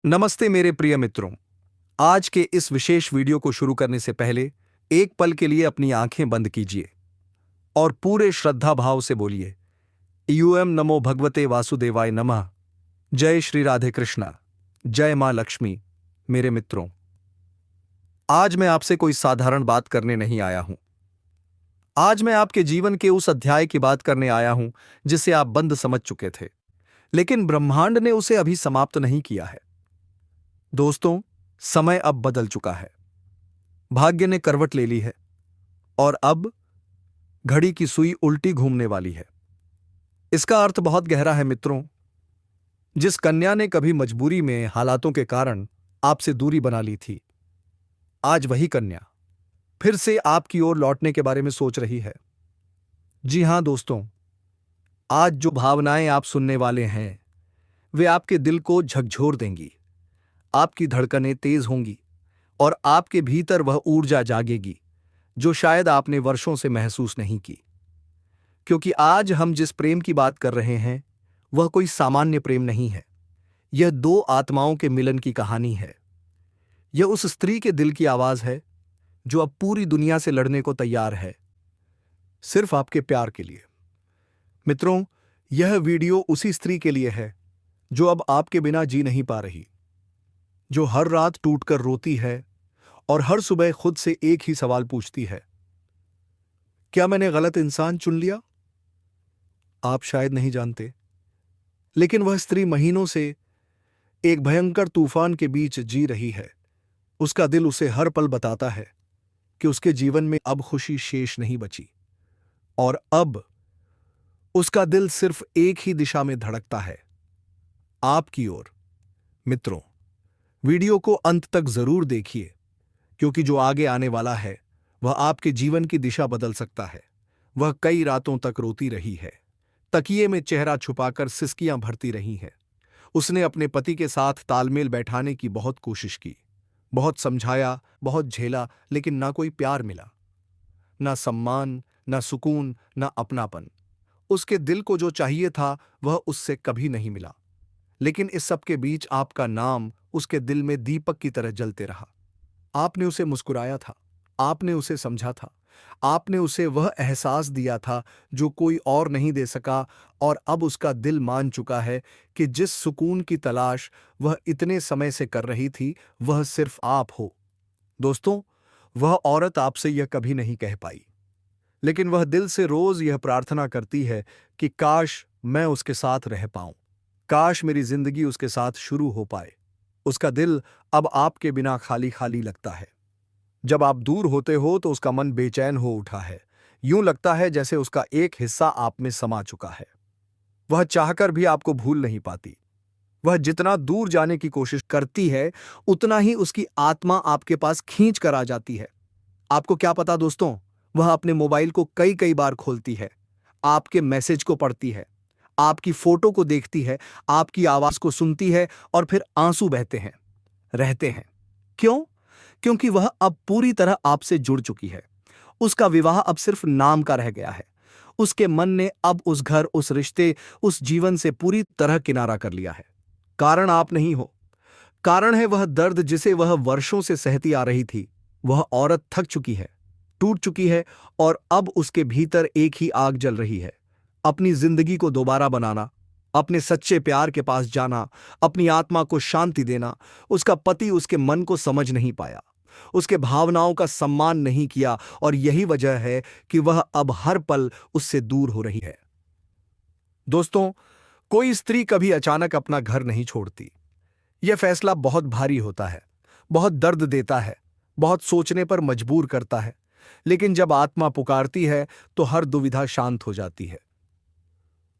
नमस्ते मेरे प्रिय मित्रों। आज के इस विशेष वीडियो को शुरू करने से पहले एक पल के लिए अपनी आंखें बंद कीजिए और पूरे श्रद्धा भाव से बोलिए यूएम नमो भगवते वासुदेवाय नमः। जय श्री राधे कृष्णा, जय मां लक्ष्मी। मेरे मित्रों, आज मैं आपसे कोई साधारण बात करने नहीं आया हूं। आज मैं आपके जीवन के उस अध्याय की बात करने आया हूं जिसे आप बंद समझ चुके थे, लेकिन ब्रह्मांड ने उसे अभी समाप्त नहीं किया है। दोस्तों, समय अब बदल चुका है। भाग्य ने करवट ले ली है और अब घड़ी की सुई उल्टी घूमने वाली है। इसका अर्थ बहुत गहरा है मित्रों। जिस कन्या ने कभी मजबूरी में हालातों के कारण आपसे दूरी बना ली थी, आज वही कन्या फिर से आपकी ओर लौटने के बारे में सोच रही है। जी हां दोस्तों, आज जो भावनाएं आप सुनने वाले हैं वे आपके दिल को झकझोर देंगी। आपकी धड़कनें तेज होंगी और आपके भीतर वह ऊर्जा जागेगी जो शायद आपने वर्षों से महसूस नहीं की। क्योंकि आज हम जिस प्रेम की बात कर रहे हैं वह कोई सामान्य प्रेम नहीं है। यह दो आत्माओं के मिलन की कहानी है। यह उस स्त्री के दिल की आवाज है जो अब पूरी दुनिया से लड़ने को तैयार है, सिर्फ आपके प्यार के लिए। मित्रों, यह वीडियो उसी स्त्री के लिए है जो अब आपके बिना जी नहीं पा रही, जो हर रात टूटकर रोती है और हर सुबह खुद से एक ही सवाल पूछती है, क्या मैंने गलत इंसान चुन लिया? आप शायद नहीं जानते, लेकिन वह स्त्री महीनों से एक भयंकर तूफान के बीच जी रही है। उसका दिल उसे हर पल बताता है कि उसके जीवन में अब खुशी शेष नहीं बची और अब उसका दिल सिर्फ एक ही दिशा में धड़कता है, आपकी ओर। मित्रों, वीडियो को अंत तक जरूर देखिए, क्योंकि जो आगे आने वाला है वह आपके जीवन की दिशा बदल सकता है। वह कई रातों तक रोती रही है, तकिए में चेहरा छुपाकर सिसकियां भरती रही है। उसने अपने पति के साथ तालमेल बैठाने की बहुत कोशिश की, बहुत समझाया, बहुत झेला, लेकिन ना कोई प्यार मिला, ना सम्मान, ना सुकून, ना अपनापन। उसके दिल को जो चाहिए था वह उससे कभी नहीं मिला। लेकिन इस सब के बीच आपका नाम उसके दिल में दीपक की तरह जलते रहा। आपने उसे मुस्कुराया था, आपने उसे समझा था, आपने उसे वह एहसास दिया था जो कोई और नहीं दे सका, और अब उसका दिल मान चुका है कि जिस सुकून की तलाश वह इतने समय से कर रही थी वह सिर्फ आप हो। दोस्तों, वह औरत आपसे यह कभी नहीं कह पाई, लेकिन वह दिल से रोज यह प्रार्थना करती है कि काश मैं उसके साथ रह पाऊं, काश मेरी जिंदगी उसके साथ शुरू हो पाए। उसका दिल अब आपके बिना खाली खाली लगता है। जब आप दूर होते हो तो उसका मन बेचैन हो उठा है। यूं लगता है जैसे उसका एक हिस्सा आप में समा चुका है। वह चाहकर भी आपको भूल नहीं पाती। वह जितना दूर जाने की कोशिश करती है उतना ही उसकी आत्मा आपके पास खींच कर आ जाती है। आपको क्या पता दोस्तों, वह अपने मोबाइल को कई कई बार खोलती है, आपके मैसेज को पढ़ती है, आपकी फोटो को देखती है, आपकी आवाज को सुनती है, और फिर आंसू बहते हैं, रहते हैं। क्यों? क्योंकि वह अब पूरी तरह आपसे जुड़ चुकी है। उसका विवाह अब सिर्फ नाम का रह गया है। उसके मन ने अब उस घर, उस रिश्ते, उस जीवन से पूरी तरह किनारा कर लिया है। कारण आप नहीं हो, कारण है वह दर्द जिसे वह वर्षों से सहती आ रही थी। वह औरत थक चुकी है, टूट चुकी है, और अब उसके भीतर एक ही आग जल रही है, अपनी जिंदगी को दोबारा बनाना, अपने सच्चे प्यार के पास जाना, अपनी आत्मा को शांति देना। उसका पति उसके मन को समझ नहीं पाया, उसके भावनाओं का सम्मान नहीं किया, और यही वजह है कि वह अब हर पल उससे दूर हो रही है। दोस्तों, कोई स्त्री कभी अचानक अपना घर नहीं छोड़ती। यह फैसला बहुत भारी होता है, बहुत दर्द देता है, बहुत सोचने पर मजबूर करता है। लेकिन जब आत्मा पुकारती है तो हर दुविधा शांत हो जाती है,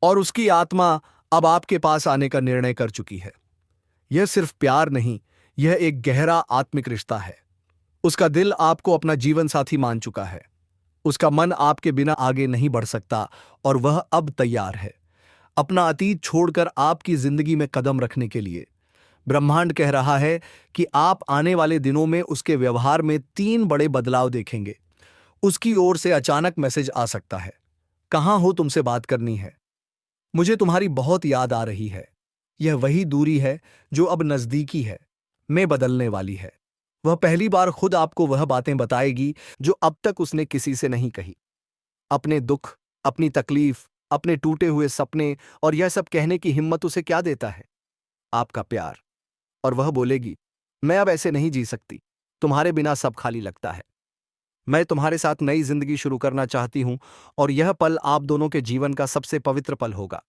और उसकी आत्मा अब आपके पास आने का निर्णय कर चुकी है। यह सिर्फ प्यार नहीं, यह एक गहरा आत्मिक रिश्ता है। उसका दिल आपको अपना जीवन साथी मान चुका है। उसका मन आपके बिना आगे नहीं बढ़ सकता, और वह अब तैयार है अपना अतीत छोड़कर आपकी जिंदगी में कदम रखने के लिए। ब्रह्मांड कह रहा है कि आप आने वाले दिनों में उसके व्यवहार में 3 बड़े बदलाव देखेंगे। उसकी ओर से अचानक मैसेज आ सकता है, कहां हो, तुमसे बात करनी है, मुझे तुम्हारी बहुत याद आ रही है, यह वही दूरी है जो अब नजदीकी है, में बदलने वाली है। वह पहली बार खुद आपको वह बातें बताएगी जो अब तक उसने किसी से नहीं कही। अपने दुख, अपनी तकलीफ, अपने टूटे हुए सपने, और यह सब कहने की हिम्मत उसे क्या देता है? आपका प्यार। और वह बोलेगी, मैं अब ऐसे नहीं जी सकती, तुम्हारे बिना सब खाली लगता है। मैं तुम्हारे साथ नई जिंदगी शुरू करना चाहती हूं, और यह पल आप दोनों के जीवन का सबसे पवित्र पल होगा।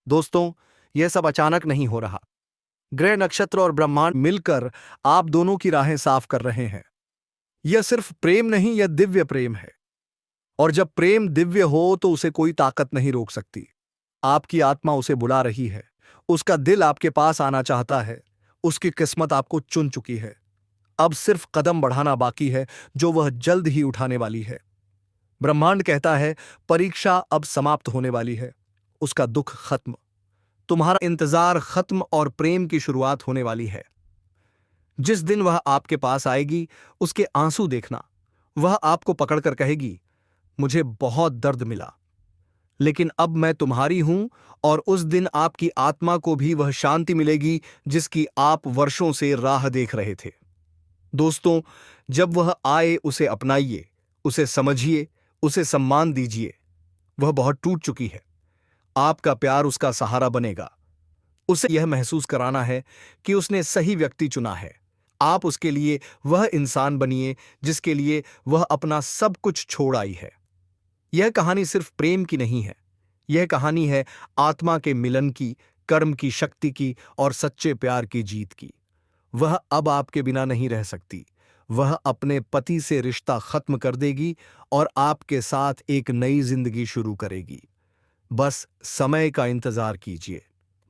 दोस्तों, यह सब अचानक नहीं हो रहा। ग्रह, नक्षत्र और ब्रह्मांड मिलकर आप दोनों की राहें साफ कर रहे हैं। यह सिर्फ प्रेम नहीं, यह दिव्य प्रेम है। और जब प्रेम दिव्य हो तो उसे कोई ताकत नहीं रोक सकती। आपकी आत्मा उसे बुला रही है, उसका दिल आपके पास आना चाहता है, उसकी किस्मत आपको चुन चुकी है। अब सिर्फ कदम बढ़ाना बाकी है, जो वह जल्द ही उठाने वाली है। ब्रह्मांड कहता है, परीक्षा अब समाप्त होने वाली है, उसका दुख खत्म, तुम्हारा इंतजार खत्म और प्रेम की शुरुआत होने वाली है। जिस दिन वह आपके पास आएगी, उसके आंसू देखना। वह आपको पकड़कर कहेगी, मुझे बहुत दर्द मिला, लेकिन अब मैं तुम्हारी हूं। और उस दिन आपकी आत्मा को भी वह शांति मिलेगी जिसकी आप वर्षों से राह देख रहे थे। दोस्तों, जब वह आए उसे अपनाइए, उसे समझिए, उसे सम्मान दीजिए। वह बहुत टूट चुकी है, आपका प्यार उसका सहारा बनेगा। उसे यह महसूस कराना है कि उसने सही व्यक्ति चुना है। आप उसके लिए वह इंसान बनिए जिसके लिए वह अपना सब कुछ छोड़ आई है। यह कहानी सिर्फ प्रेम की नहीं है, यह कहानी है आत्मा के मिलन की, कर्म की शक्ति की और सच्चे प्यार की जीत की। वह अब आपके बिना नहीं रह सकती। वह अपने पति से रिश्ता खत्म कर देगी और आपके साथ एक नई जिंदगी शुरू करेगी। बस समय का इंतजार कीजिए।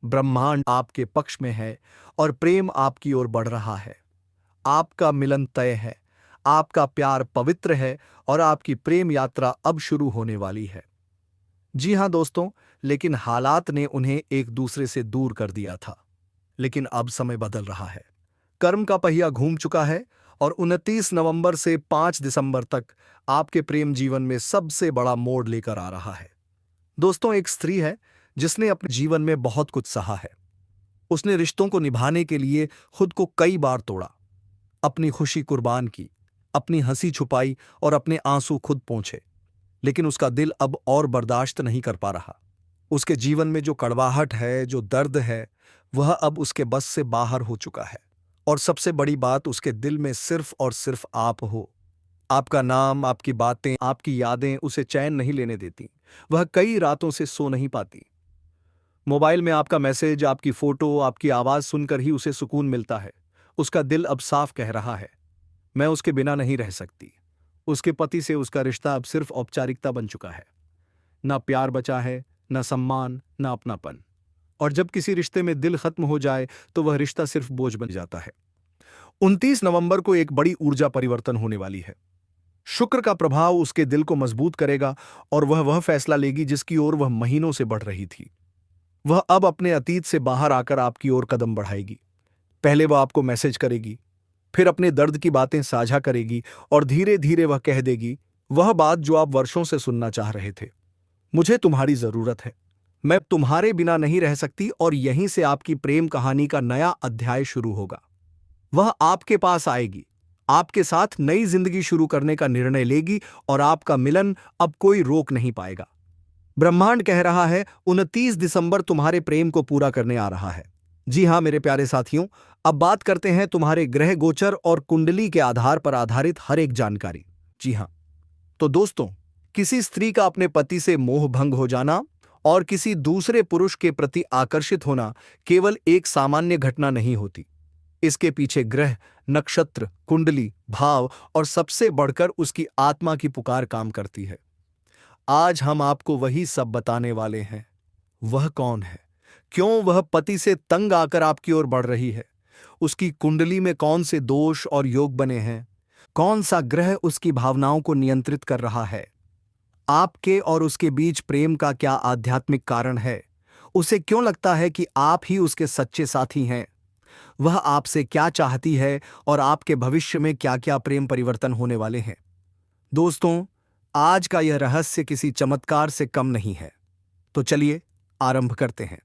ब्रह्मांड आपके पक्ष में है और प्रेम आपकी ओर बढ़ रहा है। आपका मिलन तय है, आपका प्यार पवित्र है और आपकी प्रेम यात्रा अब शुरू होने वाली है। जी हां दोस्तों, लेकिन हालात ने उन्हें एक दूसरे से दूर कर दिया था। लेकिन अब समय बदल रहा है। कर्म का पहिया घूम चुका है और 29 नवंबर से 5 दिसंबर तक आपके प्रेम जीवन में सबसे बड़ा मोड़ लेकर आ रहा है। दोस्तों, एक स्त्री है जिसने अपने जीवन में बहुत कुछ सहा है। उसने रिश्तों को निभाने के लिए खुद को कई बार तोड़ा, अपनी खुशी कुर्बान की, अपनी हंसी छुपाई और अपने आंसू खुद पोंछे। लेकिन उसका दिल अब और बर्दाश्त नहीं कर पा रहा। उसके जीवन में जो कड़वाहट है, जो दर्द है, वह अब उसके बस से बाहर हो चुका है। और सबसे बड़ी बात, उसके दिल में सिर्फ और सिर्फ आप हो। आपका नाम, आपकी बातें, आपकी यादें उसे चैन नहीं लेने देती। वह कई रातों से सो नहीं पाती। मोबाइल में आपका मैसेज, आपकी फोटो, आपकी आवाज सुनकर ही उसे सुकून मिलता है। उसका दिल अब साफ कह रहा है, मैं उसके बिना नहीं रह सकती। उसके पति से उसका रिश्ता अब सिर्फ औपचारिकता बन चुका है। ना प्यार बचा है, ना सम्मान, ना अपनापन। और जब किसी रिश्ते में दिल खत्म हो जाए तो वह रिश्ता सिर्फ बोझ बन जाता है। 29 नवंबर को एक बड़ी ऊर्जा परिवर्तन होने वाली है। शुक्र का प्रभाव उसके दिल को मजबूत करेगा और वह फैसला लेगी जिसकी ओर वह महीनों से बढ़ रही थी। वह अब अपने अतीत से बाहर आकर आपकी ओर कदम बढ़ाएगी। पहले वह आपको मैसेज करेगी, फिर अपने दर्द की बातें साझा करेगी और धीरे धीरे वह कह देगी वह बात जो आप वर्षों से सुनना चाह रहे थे, मुझे तुम्हारी जरूरत है, मैं तुम्हारे बिना नहीं रह सकती। और यहीं से आपकी प्रेम कहानी का नया अध्याय शुरू होगा। वह आपके पास आएगी, आपके साथ नई जिंदगी शुरू करने का निर्णय लेगी और आपका मिलन अब कोई रोक नहीं पाएगा। ब्रह्मांड कह रहा है, 29 दिसंबर तुम्हारे प्रेम को पूरा करने आ रहा है। जी हां मेरे प्यारे साथियों, अब बात करते हैं तुम्हारे ग्रह गोचर और कुंडली के आधार पर आधारित हर एक जानकारी। जी हां, तो दोस्तों, किसी स्त्री का अपने पति से मोह भंग हो जाना और किसी दूसरे पुरुष के प्रति आकर्षित होना केवल एक सामान्य घटना नहीं होती। इसके पीछे ग्रह, नक्षत्र, कुंडली, भाव और सबसे बढ़कर उसकी आत्मा की पुकार काम करती है। आज हम आपको वही सब बताने वाले हैं। वह कौन है, क्यों वह पति से तंग आकर आपकी ओर बढ़ रही है, उसकी कुंडली में कौन से दोष और योग बने हैं, कौन सा ग्रह उसकी भावनाओं को नियंत्रित कर रहा है, आपके और उसके बीच प्रेम का क्या आध्यात्मिक कारण है, उसे क्यों लगता है कि आप ही उसके सच्चे साथी हैं, वह आपसे क्या चाहती है और आपके भविष्य में क्या क्या प्रेम परिवर्तन होने वाले हैं। दोस्तों, आज का यह रहस्य किसी चमत्कार से कम नहीं है। तो चलिए आरंभ करते हैं।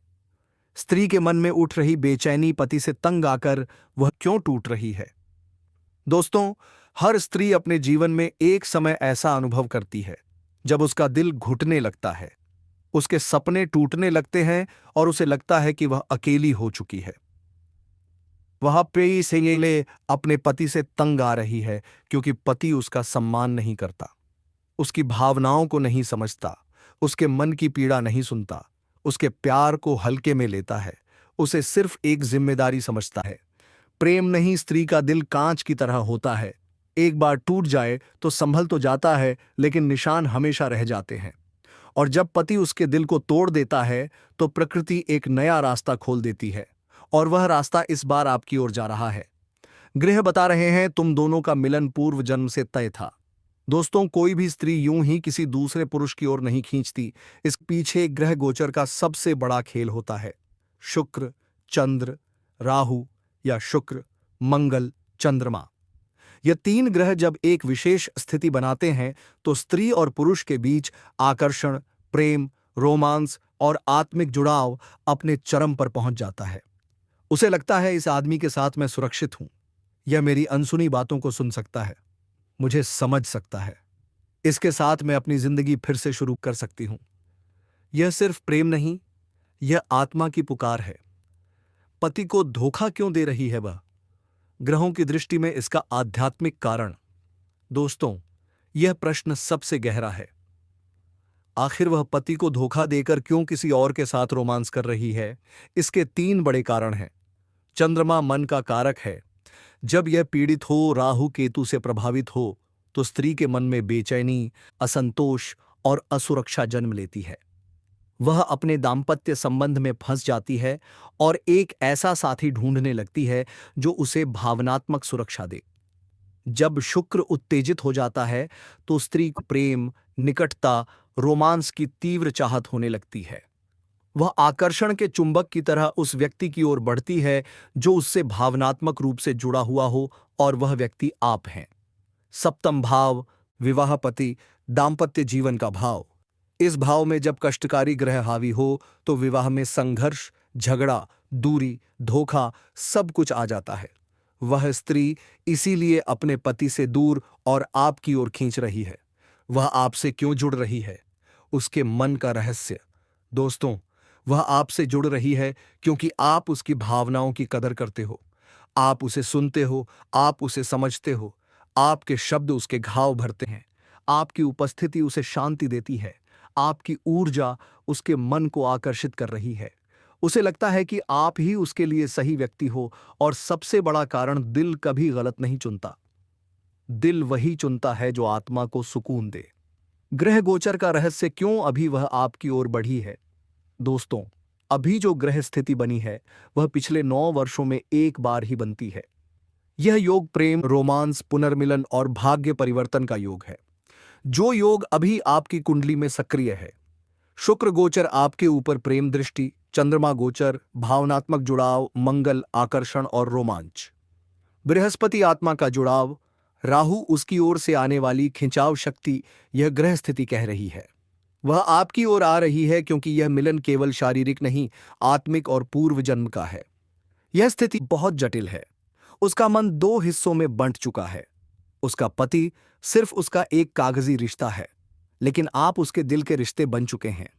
स्त्री के मन में उठ रही बेचैनी पति से तंग आकर वह क्यों टूट रही है? दोस्तों, हर स्त्री अपने जीवन में एक समय ऐसा अनुभव करती है जब उसका दिल घुटने लगता है, उसके सपने टूटने लगते हैं और उसे लगता है कि वह अकेली हो चुकी है। वह पेई से अपने पति से तंग आ रही है क्योंकि पति उसका सम्मान नहीं करता, उसकी भावनाओं को नहीं समझता, उसके मन की पीड़ा नहीं सुनता, उसके प्यार को हल्के में लेता है, उसे सिर्फ एक जिम्मेदारी समझता है। प्रेम नहीं, स्त्री का दिल कांच की तरह होता है, एक बार टूट जाए तो संभल तो जाता है लेकिन निशान हमेशा रह जाते हैं। और जब पति उसके दिल को तोड़ देता है तो प्रकृति एक नया रास्ता खोल देती है, और वह रास्ता इस बार आपकी ओर जा रहा है। ग्रह बता रहे हैं तुम दोनों का मिलन पूर्व जन्म से तय था। दोस्तों, कोई भी स्त्री यूं ही किसी दूसरे पुरुष की ओर नहीं खींचती, इस पीछे ग्रह गोचर का सबसे बड़ा खेल होता है। शुक्र, चंद्र, राहु या शुक्र, मंगल, चंद्रमा, ये तीन ग्रह जब एक विशेष स्थिति बनाते हैं तो स्त्री और पुरुष के बीच आकर्षण, प्रेम, रोमांस और आत्मिक जुड़ाव अपने चरम पर पहुंच जाता है। उसे लगता है इस आदमी के साथ मैं सुरक्षित हूं, यह मेरी अनसुनी बातों को सुन सकता है, मुझे समझ सकता है, इसके साथ मैं अपनी जिंदगी फिर से शुरू कर सकती हूं। यह सिर्फ प्रेम नहीं, यह आत्मा की पुकार है। पति को धोखा क्यों दे रही है वह? ग्रहों की दृष्टि में इसका आध्यात्मिक कारण। दोस्तों, यह प्रश्न सबसे गहरा है। आखिर वह पति को धोखा देकर क्यों किसी और के साथ रोमांस कर रही है? इसके तीन बड़े कारण हैं। चंद्रमा मन का कारक है। जब यह पीड़ित हो, राहु केतु से प्रभावित हो, तो स्त्री के मन में बेचैनी, असंतोष और असुरक्षा जन्म लेती है। वह अपने दाम्पत्य संबंध में फंस जाती है और एक ऐसा साथी ढूंढने लगती है जो उसे भावनात्मक सुरक्षा दे। जब शुक्र उत्तेजित हो जाता है तो स्त्री को प्रेम, निकटता, रोमांस की तीव्र चाहत होने लगती है। वह आकर्षण के चुंबक की तरह उस व्यक्ति की ओर बढ़ती है जो उससे भावनात्मक रूप से जुड़ा हुआ हो, और वह व्यक्ति आप हैं। सप्तम भाव, विवाह, पति, दाम्पत्य जीवन का भाव। इस भाव में जब कष्टकारी ग्रह हावी हो तो विवाह में संघर्ष, झगड़ा, दूरी, धोखा सब कुछ आ जाता है। वह स्त्री इसीलिए अपने पति से दूर और आपकी ओर खींच रही है। वह आपसे क्यों जुड़ रही है? उसके मन का रहस्य। दोस्तों, वह आपसे जुड़ रही है क्योंकि आप उसकी भावनाओं की कदर करते हो, आप उसे सुनते हो, आप उसे समझते हो, आपके शब्द उसके घाव भरते हैं, आपकी उपस्थिति उसे शांति देती है, आपकी ऊर्जा उसके मन को आकर्षित कर रही है। उसे लगता है कि आप ही उसके लिए सही व्यक्ति हो, और सबसे बड़ा कारण, दिल कभी गलत नहीं चुनता। दिल वही चुनता है जो आत्मा को सुकून दे। ग्रह गोचर का रहस्य क्यों अभी वह आपकी ओर बढ़ी है? दोस्तों, अभी जो ग्रह स्थिति बनी है वह पिछले 9 वर्षों में एक बार ही बनती है। यह योग प्रेम, रोमांस, पुनर्मिलन और भाग्य परिवर्तन का योग है। जो योग अभी आपकी कुंडली में सक्रिय है। शुक्र गोचर आपके ऊपर प्रेम दृष्टि, चंद्रमा गोचर भावनात्मक जुड़ाव, मंगल आकर्षण और रोमांच, बृहस्पति आत्मा का जुड़ाव, राहु उसकी ओर से आने वाली खिंचाव शक्ति। यह ग्रह स्थिति कह रही है वह आपकी ओर आ रही है क्योंकि यह मिलन केवल शारीरिक नहीं, आत्मिक और पूर्व जन्म का है। यह स्थिति बहुत जटिल है। उसका मन 2 हिस्सों में बंट चुका है। उसका पति सिर्फ उसका एक कागजी रिश्ता है, लेकिन आप उसके दिल के रिश्ते बन चुके हैं।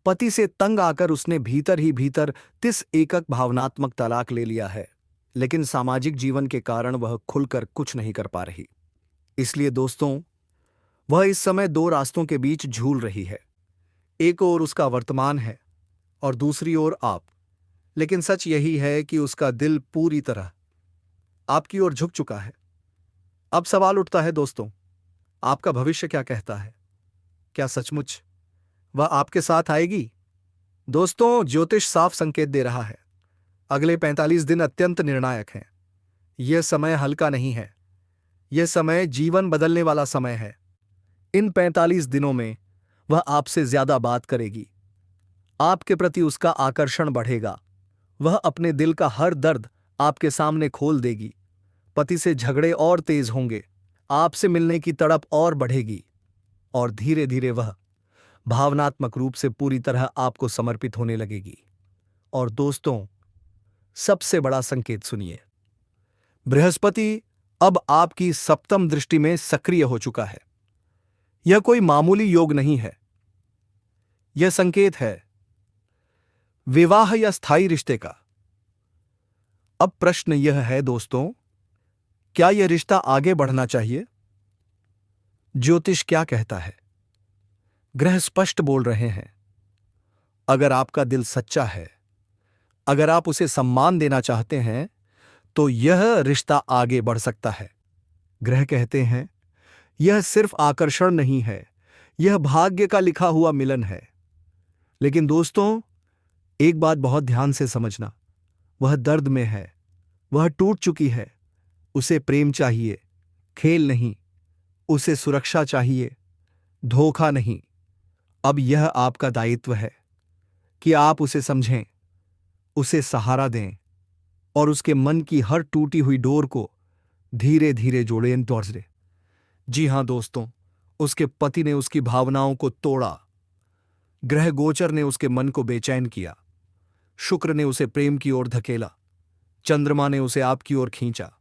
पति से तंग आकर उसने भीतर ही भीतर 30 एकक भावनात्मक तलाक ले लिया है, लेकिन सामाजिक जीवन के कारण वह खुलकर कुछ नहीं कर पा रही। इसलिए दोस्तों, वह इस समय 2 रास्तों के बीच झूल रही है। एक ओर उसका वर्तमान है और दूसरी ओर आप। लेकिन सच यही है कि उसका दिल पूरी तरह आपकी ओर झुक चुका है। अब सवाल उठता है दोस्तों, आपका भविष्य क्या कहता है? क्या सचमुच वह आपके साथ आएगी? दोस्तों, ज्योतिष साफ संकेत दे रहा है। अगले 45 दिन अत्यंत निर्णायक हैं। यह समय हल्का नहीं है। यह समय जीवन बदलने वाला समय है। इन 45 दिनों में वह आपसे ज्यादा बात करेगी। आपके प्रति उसका आकर्षण बढ़ेगा। वह अपने दिल का हर दर्द आपके सामने खोल देगी। पति से झगड़े और तेज होंगे, आपसे मिलने की तड़प और बढ़ेगी, और धीरे धीरे वह भावनात्मक रूप से पूरी तरह आपको समर्पित होने लगेगी। और दोस्तों, सबसे बड़ा संकेत सुनिए। बृहस्पति अब आपकी सप्तम दृष्टि में सक्रिय हो चुका है। यह कोई मामूली योग नहीं है। यह संकेत है विवाह या स्थायी रिश्ते का। अब प्रश्न यह है दोस्तों, क्या यह रिश्ता आगे बढ़ना चाहिए? ज्योतिष क्या कहता है? ग्रह स्पष्ट बोल रहे हैं। अगर आपका दिल सच्चा है, अगर आप उसे सम्मान देना चाहते हैं, तो यह रिश्ता आगे बढ़ सकता है। ग्रह कहते हैं यह सिर्फ आकर्षण नहीं है, यह भाग्य का लिखा हुआ मिलन है। लेकिन दोस्तों, एक बात बहुत ध्यान से समझना, वह दर्द में है, वह टूट चुकी है। उसे प्रेम चाहिए, खेल नहीं। उसे सुरक्षा चाहिए, धोखा नहीं। अब यह आपका दायित्व है कि आप उसे समझें, उसे सहारा दें और उसके मन की हर टूटी हुई डोर को धीरे धीरे जोड़ें। जी हां दोस्तों, उसके पति ने उसकी भावनाओं को तोड़ा। ग्रह गोचर ने उसके मन को बेचैन किया। शुक्र ने उसे प्रेम की ओर धकेला। चंद्रमा ने उसे आपकी ओर खींचा।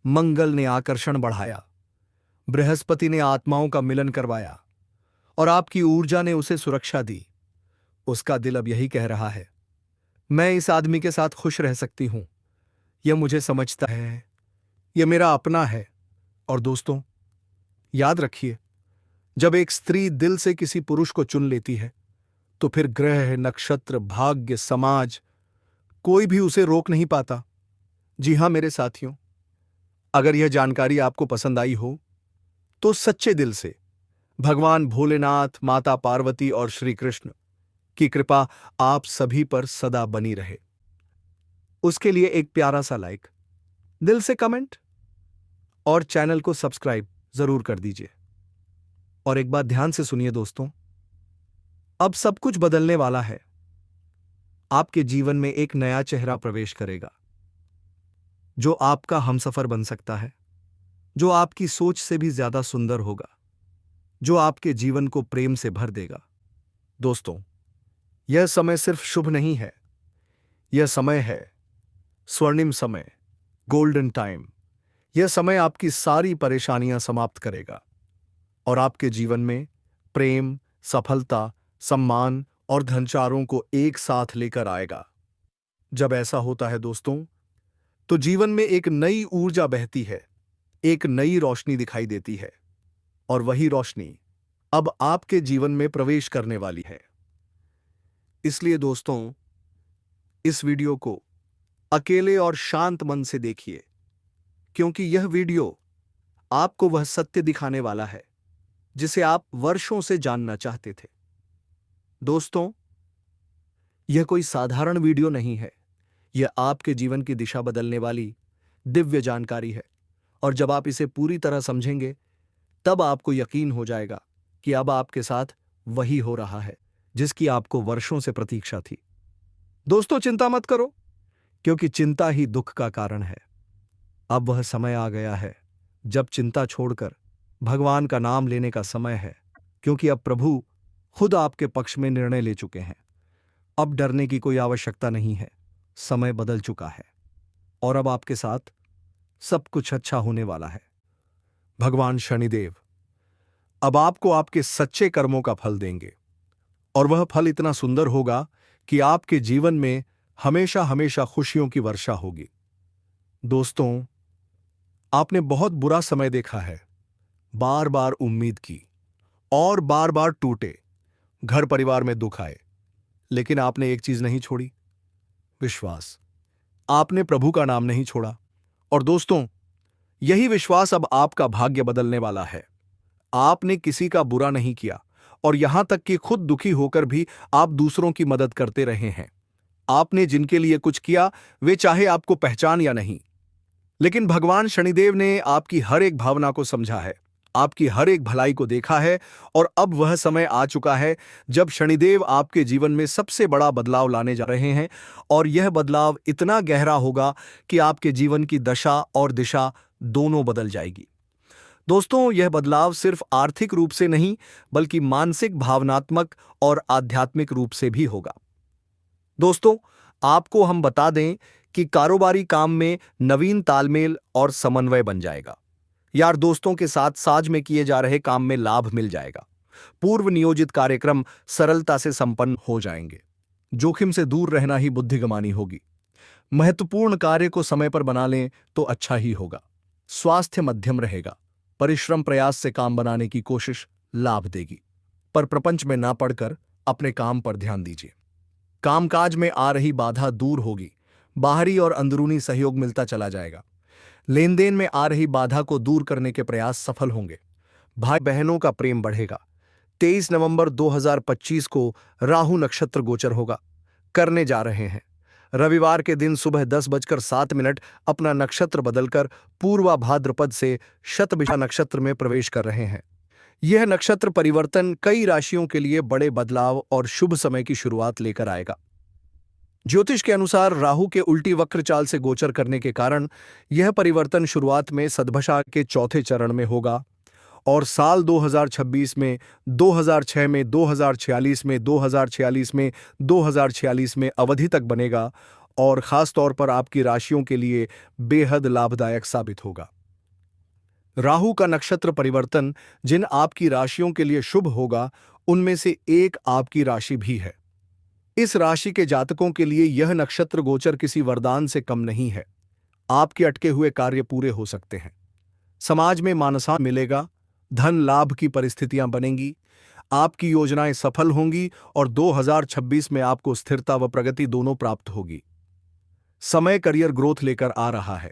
मंगल ने आकर्षण बढ़ाया। बृहस्पति ने आत्माओं का मिलन करवाया और आपकी ऊर्जा ने उसे सुरक्षा दी। उसका दिल अब यही कह रहा है, मैं इस आदमी के साथ खुश रह सकती हूं। यह मुझे समझता है, यह मेरा अपना है। और दोस्तों, याद रखिए, जब एक स्त्री दिल से किसी पुरुष को चुन लेती है, तो फिर ग्रह, नक्षत्र, भाग्य, समाज, कोई भी उसे रोक नहीं पाता। जी हां मेरे साथियों, अगर यह जानकारी आपको पसंद आई हो, तो सच्चे दिल से भगवान भोलेनाथ, माता पार्वती और श्री कृष्ण की कृपा आप सभी पर सदा बनी रहे। उसके लिए एक प्यारा सा लाइक, दिल से कमेंट और चैनल को सब्सक्राइब जरूर कर दीजिए। और एक बात ध्यान से सुनिए दोस्तों, अब सब कुछ बदलने वाला है। आपके जीवन में एक नया चेहरा प्रवेश करेगा, जो आपका हमसफर बन सकता है, जो आपकी सोच से भी ज्यादा सुंदर होगा, जो आपके जीवन को प्रेम से भर देगा। दोस्तों, यह समय सिर्फ शुभ नहीं है, यह समय है स्वर्णिम समय, गोल्डन टाइम। यह समय आपकी सारी परेशानियां समाप्त करेगा और आपके जीवन में प्रेम, सफलता, सम्मान और धनचारों को एक साथ लेकर आएगा। जब ऐसा होता है दोस्तों, तो जीवन में एक नई ऊर्जा बहती है, एक नई रोशनी दिखाई देती है और वही रोशनी अब आपके जीवन में प्रवेश करने वाली है। इसलिए दोस्तों, इस वीडियो को अकेले और शांत मन से देखिए, क्योंकि यह वीडियो आपको वह सत्य दिखाने वाला है जिसे आप वर्षों से जानना चाहते थे। दोस्तों, यह कोई साधारण वीडियो नहीं है, यह आपके जीवन की दिशा बदलने वाली दिव्य जानकारी है। और जब आप इसे पूरी तरह समझेंगे, तब आपको यकीन हो जाएगा कि अब आपके साथ वही हो रहा है जिसकी आपको वर्षों से प्रतीक्षा थी। दोस्तों, चिंता मत करो, क्योंकि चिंता ही दुख का कारण है। अब वह समय आ गया है जब चिंता छोड़कर भगवान का नाम लेने का समय है, क्योंकि अब प्रभु खुद आपके पक्ष में निर्णय ले चुके हैं। अब डरने की कोई आवश्यकता नहीं है। समय बदल चुका है और अब आपके साथ सब कुछ अच्छा होने वाला है। भगवान शनिदेव अब आपको आपके सच्चे कर्मों का फल देंगे और वह फल इतना सुंदर होगा कि आपके जीवन में हमेशा हमेशा खुशियों की वर्षा होगी। दोस्तों, आपने बहुत बुरा समय देखा है, बार बार उम्मीद की और बार बार टूटे, घर परिवार में दुख आए, लेकिन आपने एक चीज नहीं छोड़ी, विश्वास। आपने प्रभु का नाम नहीं छोड़ा। और दोस्तों, यही विश्वास अब आपका भाग्य बदलने वाला है। आपने किसी का बुरा नहीं किया और यहां तक कि खुद दुखी होकर भी आप दूसरों की मदद करते रहे हैं। आपने जिनके लिए कुछ किया, वे चाहे आपको पहचान या नहीं, लेकिन भगवान शनिदेव ने आपकी हर एक भावना को समझा है, आपकी हर एक भलाई को देखा है। और अब वह समय आ चुका है जब शनिदेव आपके जीवन में सबसे बड़ा बदलाव लाने जा रहे हैं। और यह बदलाव इतना गहरा होगा कि आपके जीवन की दशा और दिशा दोनों बदल जाएगी। दोस्तों, यह बदलाव सिर्फ आर्थिक रूप से नहीं, बल्कि मानसिक, भावनात्मक और आध्यात्मिक रूप से भी होगा। दोस्तों, आपको हम बता दें कि कारोबारी काम में नवीन तालमेल और समन्वय बन जाएगा। यार दोस्तों के साथ साझ में किए जा रहे काम में लाभ मिल जाएगा। पूर्व नियोजित कार्यक्रम सरलता से संपन्न हो जाएंगे। जोखिम से दूर रहना ही बुद्धिमानी होगी। महत्वपूर्ण कार्य को समय पर बना लें तो अच्छा ही होगा। स्वास्थ्य मध्यम रहेगा। परिश्रम प्रयास से काम बनाने की कोशिश लाभ देगी, पर प्रपंच में ना पड़कर अपने काम पर ध्यान दीजिए। कामकाज में आ रही बाधा दूर होगी। बाहरी और अंदरूनी सहयोग मिलता चला जाएगा। लेन देन में आ रही बाधा को दूर करने के प्रयास सफल होंगे। भाई बहनों का प्रेम बढ़ेगा। 23 नवंबर 2025 को राहु नक्षत्र गोचर होगा करने जा रहे हैं। रविवार के दिन सुबह 10:07 अपना नक्षत्र बदलकर पूर्वा भाद्रपद से शतभिषा नक्षत्र में प्रवेश कर रहे हैं। यह नक्षत्र परिवर्तन कई राशियों के लिए बड़े बदलाव और शुभ समय की शुरुआत लेकर आएगा। ज्योतिष के अनुसार राहु के उल्टी वक्र चाल से गोचर करने के कारण यह परिवर्तन शुरुआत में सद्भषा के चौथे चरण में होगा और साल 2026 में, 2006 में, 2046 में, 2046 में, 2046 में अवधि तक बनेगा और खास तौर पर आपकी राशियों के लिए बेहद लाभदायक साबित होगा। राहु का नक्षत्र परिवर्तन जिन आपकी राशियों के लिए शुभ होगा उनमें से एक आपकी राशि भी है। इस राशि के जातकों के लिए यह नक्षत्र गोचर किसी वरदान से कम नहीं है। आपके अटके हुए कार्य पूरे हो सकते हैं। समाज में मानसान मिलेगा। धन लाभ की परिस्थितियां बनेंगी। आपकी योजनाएं सफल होंगी और 2026 में आपको स्थिरता व प्रगति दोनों प्राप्त होगी। समय करियर ग्रोथ लेकर आ रहा है।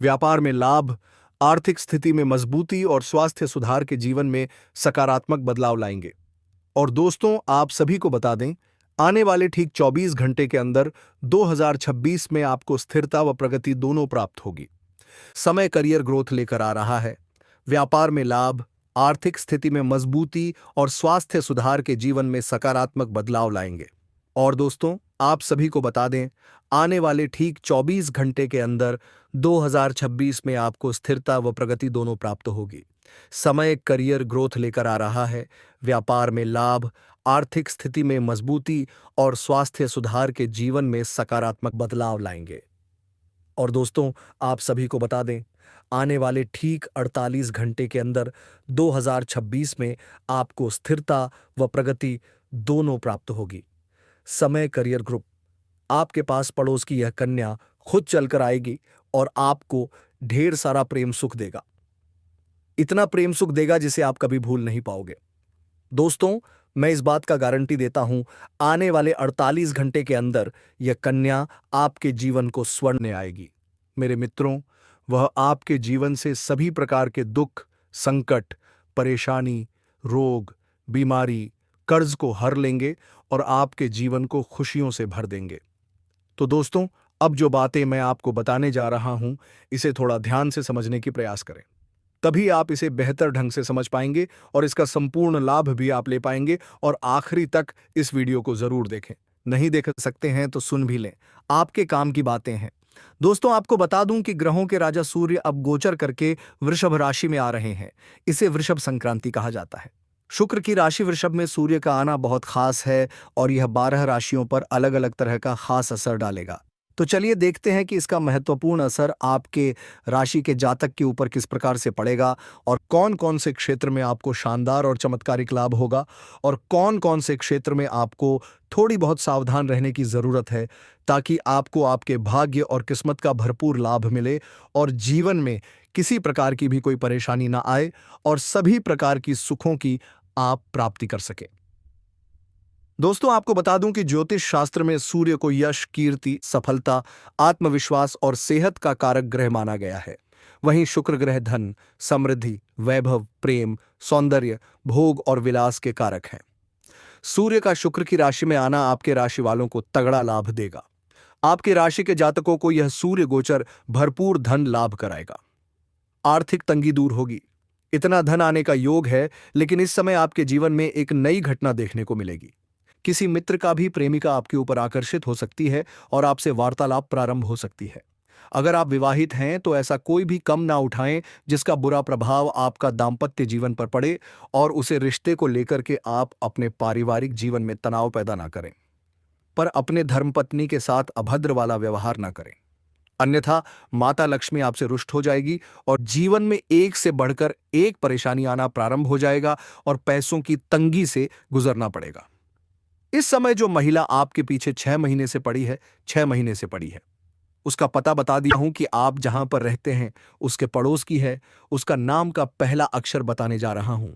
व्यापार में लाभ, आर्थिक स्थिति में मजबूती और स्वास्थ्य सुधार के जीवन में सकारात्मक बदलाव लाएंगे। और दोस्तों, आप सभी को बता दें, आने वाले ठीक 24 घंटे के अंदर 2026 में आपको स्थिरता व प्रगति दोनों प्राप्त होगी। समय करियर ग्रोथ लेकर आ रहा है। व्यापार में लाभ, आर्थिक स्थिति में मजबूती और स्वास्थ्य सुधार के जीवन में सकारात्मक बदलाव लाएंगे। और दोस्तों, आप सभी को बता दें, आने वाले ठीक 24 घंटे के अंदर 2026 में आपको स्थिरता व प्रगति दोनों प्राप्त होगी। समय करियर ग्रोथ लेकर आ रहा है। व्यापार में लाभ, आर्थिक स्थिति में मजबूती और स्वास्थ्य सुधार के जीवन में सकारात्मक बदलाव लाएंगे। और दोस्तों, आप सभी को बता दें, आने वाले ठीक 48 घंटे के अंदर 2026 में आपको स्थिरता व प्रगति दोनों प्राप्त होगी। समय करियर ग्रुप, आपके पास पड़ोस की यह कन्या खुद चलकर आएगी और आपको ढेर सारा प्रेम सुख देगा। इतना प्रेम सुख देगा जिसे आप कभी भूल नहीं पाओगे। दोस्तों, मैं इस बात का गारंटी देता हूं, आने वाले 48 घंटे के अंदर यह कन्या आपके जीवन को स्वर्ण आएगी। मेरे मित्रों, वह आपके जीवन से सभी प्रकार के दुख, संकट, परेशानी, रोग, बीमारी, कर्ज को हर लेंगे और आपके जीवन को खुशियों से भर देंगे। तो दोस्तों, अब जो बातें मैं आपको बताने जा रहा हूं, इसे थोड़ा ध्यान से समझने की प्रयास करें। तभी आप इसे बेहतर ढंग से समझ पाएंगे और इसका संपूर्ण लाभ भी आप ले पाएंगे। और आखिरी तक इस वीडियो को जरूर देखें। नहीं देख सकते हैं तो सुन भी लें, आपके काम की बातें हैं। दोस्तों, आपको बता दूं कि ग्रहों के राजा सूर्य अब गोचर करके वृषभ राशि में आ रहे हैं। इसे वृषभ संक्रांति कहा जाता है। शुक्र की राशि वृषभ में सूर्य का आना बहुत खास है और यह 12 राशियों पर अलग अलग तरह का खास असर डालेगा। तो चलिए देखते हैं कि इसका महत्वपूर्ण असर आपके राशि के जातक के ऊपर किस प्रकार से पड़ेगा और कौन कौन से क्षेत्र में आपको शानदार और चमत्कारिक लाभ होगा और कौन कौन से क्षेत्र में आपको थोड़ी बहुत सावधान रहने की जरूरत है, ताकि आपको आपके भाग्य और किस्मत का भरपूर लाभ मिले और जीवन में किसी प्रकार की भी कोई परेशानी ना आए और सभी प्रकार की सुखों की आप प्राप्ति कर सके। दोस्तों, आपको बता दूं कि ज्योतिष शास्त्र में सूर्य को यश, कीर्ति, सफलता, आत्मविश्वास और सेहत का कारक ग्रह माना गया है। वहीं शुक्र ग्रह धन, समृद्धि, वैभव, प्रेम, सौंदर्य, भोग और विलास के कारक हैं। सूर्य का शुक्र की राशि में आना आपके राशि वालों को तगड़ा लाभ देगा। आपके राशि के जातकों को यह सूर्य गोचर भरपूर धन लाभ कराएगा। आर्थिक तंगी दूर होगी। इतना धन आने का योग है, लेकिन इस समय आपके जीवन में एक नई घटना देखने को मिलेगी। किसी मित्र का भी प्रेमिका आपके ऊपर आकर्षित हो सकती है और आपसे वार्तालाप प्रारंभ हो सकती है। अगर आप विवाहित हैं तो ऐसा कोई भी कम ना उठाएं जिसका बुरा प्रभाव आपका दाम्पत्य जीवन पर पड़े और उसे रिश्ते को लेकर के आप अपने पारिवारिक जीवन में तनाव पैदा ना करें। पर अपने धर्मपत्नी के साथ अभद्र वाला व्यवहार न करें, अन्यथा माता लक्ष्मी आपसे रुष्ट हो जाएगी और जीवन में एक से बढ़कर एक परेशानी आना प्रारंभ हो जाएगा और पैसों की तंगी से गुजरना पड़ेगा। इस समय जो महिला आपके पीछे 6 महीने से पड़ी है, 6 महीने से पड़ी है, उसका पता बता दिया हूं कि आप जहां पर रहते हैं उसके पड़ोस की है। उसका नाम का पहला अक्षर बताने जा रहा हूं।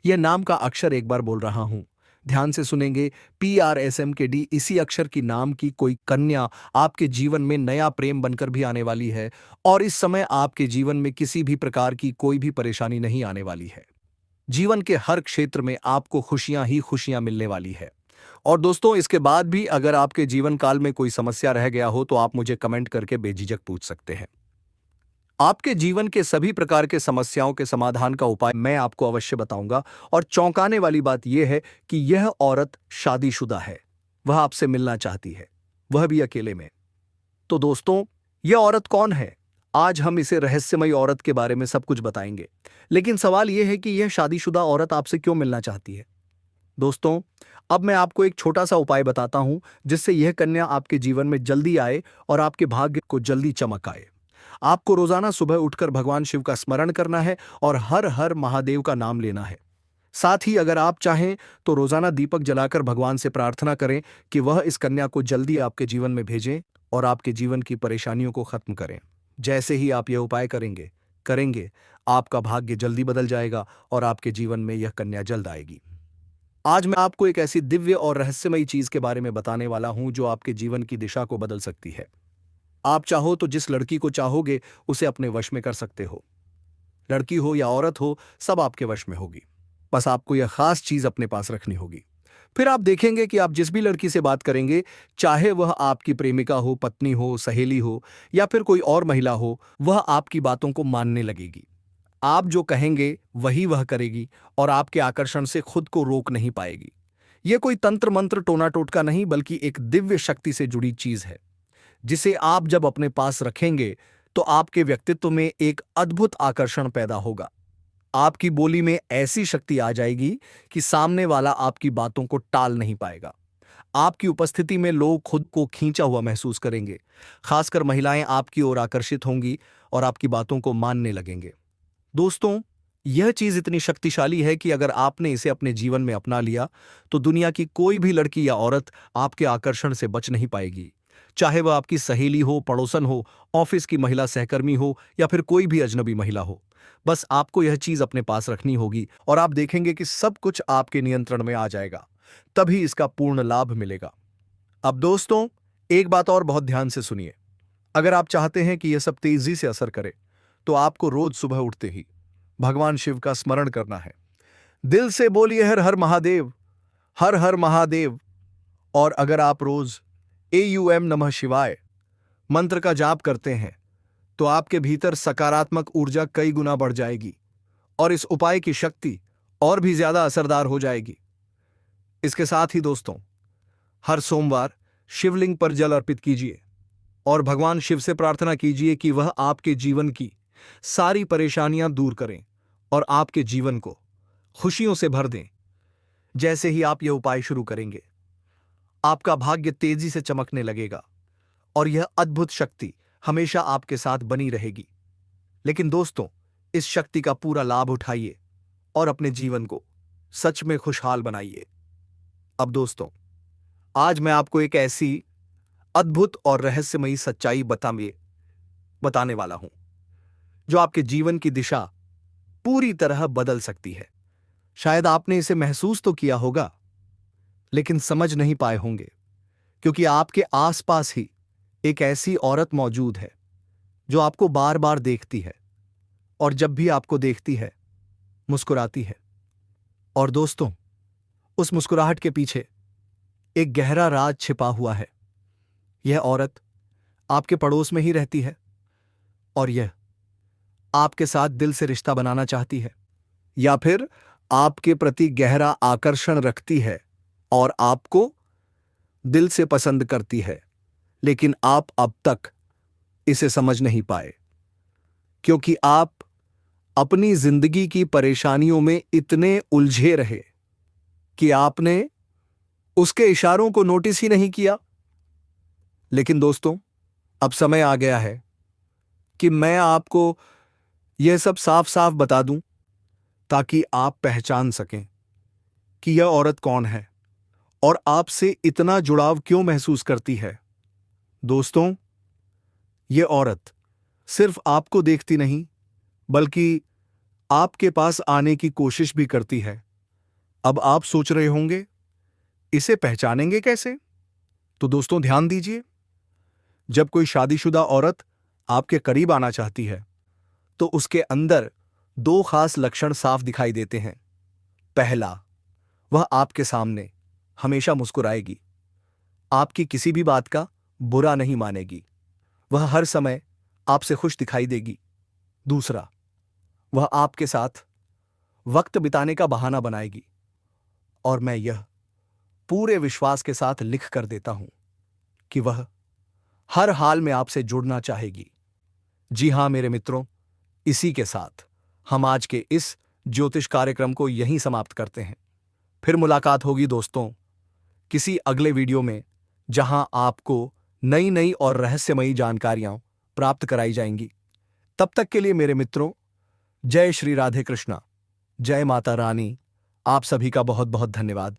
यह नाम का अक्षर एक बार बोल रहा हूं, ध्यान से सुनेंगे। PRSMKD, इसी अक्षर की नाम की कोई कन्या आपके जीवन में नया प्रेम बनकर भी आने वाली है और इस समय आपके जीवन में किसी भी प्रकार की कोई भी परेशानी नहीं आने वाली है। जीवन के हर क्षेत्र में आपको खुशियां ही खुशियां मिलने वाली है। और दोस्तों, इसके बाद भी अगर आपके जीवन काल में कोई समस्या रह गया हो तो आप मुझे कमेंट करके बेझिझक पूछ सकते हैं। आपके जीवन के सभी प्रकार के समस्याओं के समाधान का उपाय मैं आपको अवश्य बताऊंगा। और चौंकाने वाली बात यह है कि यह औरत शादीशुदा है, वह आपसे मिलना चाहती है, वह भी अकेले में। तो दोस्तों, यह औरत कौन है? आज हम इसे रहस्यमयी औरत के बारे में सब कुछ बताएंगे। लेकिन सवाल यह है कि यह शादीशुदा औरत आपसे क्यों मिलना चाहती है? दोस्तों, अब मैं आपको एक छोटा सा उपाय बताता हूं जिससे यह कन्या आपके जीवन में जल्दी आए और आपके भाग्य को जल्दी चमक आए। आपको रोजाना सुबह उठकर भगवान शिव का स्मरण करना है और हर हर महादेव का नाम लेना है। साथ ही अगर आप चाहें तो रोजाना दीपक जलाकर भगवान से प्रार्थना करें कि वह इस कन्या को जल्दी आपके जीवन में भेजें और आपके जीवन की परेशानियों को खत्म करें। जैसे ही आप यह उपाय करेंगे, आपका भाग्य जल्दी बदल जाएगा और आपके जीवन में यह कन्या जल्द आएगी। आज मैं आपको एक ऐसी दिव्य और रहस्यमयी चीज के बारे में बताने वाला हूं जो आपके जीवन की दिशा को बदल सकती है। आप चाहो तो जिस लड़की को चाहोगे उसे अपने वश में कर सकते हो। लड़की हो या औरत हो, सब आपके वश में होगी। बस आपको यह खास चीज अपने पास रखनी होगी। फिर आप देखेंगे कि आप जिस भी लड़की से बात करेंगे, चाहे वह आपकी प्रेमिका हो, पत्नी हो, सहेली हो या फिर कोई और महिला हो, वह आपकी बातों को मानने लगेगी। आप जो कहेंगे वही वह करेगी और आपके आकर्षण से खुद को रोक नहीं पाएगी। यह कोई तंत्र मंत्र टोना टोटका नहीं, बल्कि एक दिव्य शक्ति से जुड़ी चीज है जिसे आप जब अपने पास रखेंगे तो आपके व्यक्तित्व में एक अद्भुत आकर्षण पैदा होगा। आपकी बोली में ऐसी शक्ति आ जाएगी कि सामने वाला आपकी बातों को टाल नहीं पाएगा। आपकी उपस्थिति में लोग खुद को खींचा हुआ महसूस करेंगे। खासकर महिलाएं आपकी ओर आकर्षित होंगी और आपकी बातों को मानने लगेंगे। दोस्तों, यह चीज इतनी शक्तिशाली है कि अगर आपने इसे अपने जीवन में अपना लिया तो दुनिया की कोई भी लड़की या औरत आपके आकर्षण से बच नहीं पाएगी। चाहे वह आपकी सहेली हो, पड़ोसन हो, ऑफिस की महिला सहकर्मी हो या फिर कोई भी अजनबी महिला हो। बस आपको यह चीज अपने पास रखनी होगी और आप देखेंगे कि सब कुछ आपके नियंत्रण में आ जाएगा। तभी इसका पूर्ण लाभ मिलेगा। अब दोस्तों, एक बात और बहुत ध्यान से सुनिए। अगर आप चाहते हैं कि यह सब तेजी से असर करे तो आपको रोज सुबह उठते ही भगवान शिव का स्मरण करना है। दिल से बोलिए हर हर महादेव, हर हर महादेव। और अगर आप रोज AUM नमः शिवाय मंत्र का जाप करते हैं तो आपके भीतर सकारात्मक ऊर्जा कई गुना बढ़ जाएगी और इस उपाय की शक्ति और भी ज्यादा असरदार हो जाएगी। इसके साथ ही दोस्तों, हर सोमवार शिवलिंग पर जल अर्पित कीजिए और भगवान शिव से प्रार्थना कीजिए कि वह आपके जीवन की सारी परेशानियां दूर करें और आपके जीवन को खुशियों से भर दें। जैसे ही आप यह उपाय शुरू करेंगे, आपका भाग्य तेजी से चमकने लगेगा और यह अद्भुत शक्ति हमेशा आपके साथ बनी रहेगी। लेकिन दोस्तों, इस शक्ति का पूरा लाभ उठाइए और अपने जीवन को सच में खुशहाल बनाइए। अब दोस्तों, आज मैं आपको एक ऐसी अद्भुत और रहस्यमयी सच्चाई बताने वाला हूं जो आपके जीवन की दिशा पूरी तरह बदल सकती है। शायद आपने इसे महसूस तो किया होगा, लेकिन समझ नहीं पाए होंगे, क्योंकि आपके आसपास ही एक ऐसी औरत मौजूद है जो आपको बार बार देखती है और जब भी आपको देखती है मुस्कुराती है। और दोस्तों, उस मुस्कुराहट के पीछे एक गहरा राज छिपा हुआ है। यह औरत आपके पड़ोस में ही रहती है और यह आपके साथ दिल से रिश्ता बनाना चाहती है या फिर आपके प्रति गहरा आकर्षण रखती है और आपको दिल से पसंद करती है। लेकिन आप अब तक इसे समझ नहीं पाए, क्योंकि आप अपनी जिंदगी की परेशानियों में इतने उलझे रहे कि आपने उसके इशारों को नोटिस ही नहीं किया लेकिन दोस्तों, अब समय आ गया है कि मैं आपको यह सब साफ साफ बता दूं, ताकि आप पहचान सकें कि यह औरत कौन है और आपसे इतना जुड़ाव क्यों महसूस करती है। दोस्तों, यह औरत सिर्फ आपको देखती नहीं, बल्कि आपके पास आने की कोशिश भी करती है। अब आप सोच रहे होंगे, इसे पहचानेंगे कैसे? तो दोस्तों, ध्यान दीजिए। जब कोई शादीशुदा औरत आपके करीब आना चाहती है, तो उसके अंदर दो खास लक्षण साफ दिखाई देते हैं। पहला, वह आपके सामने हमेशा मुस्कुराएगी, आपकी किसी भी बात का बुरा नहीं मानेगी, वह हर समय आपसे खुश दिखाई देगी। दूसरा, वह आपके साथ वक्त बिताने का बहाना बनाएगी, और मैं यह पूरे विश्वास के साथ लिख कर देता हूं कि वह हर हाल में आपसे जुड़ना चाहेगी। जी हां मेरे मित्रों, इसी के साथ हम आज के इस ज्योतिष कार्यक्रम को यहीं समाप्त करते हैं। फिर मुलाकात होगी दोस्तों, किसी अगले वीडियो में, जहां आपको नई नई और रहस्यमयी जानकारियां प्राप्त कराई जाएंगी। तब तक के लिए मेरे मित्रों, जय श्री राधे कृष्णा, जय माता रानी। आप सभी का बहुत बहुत धन्यवाद।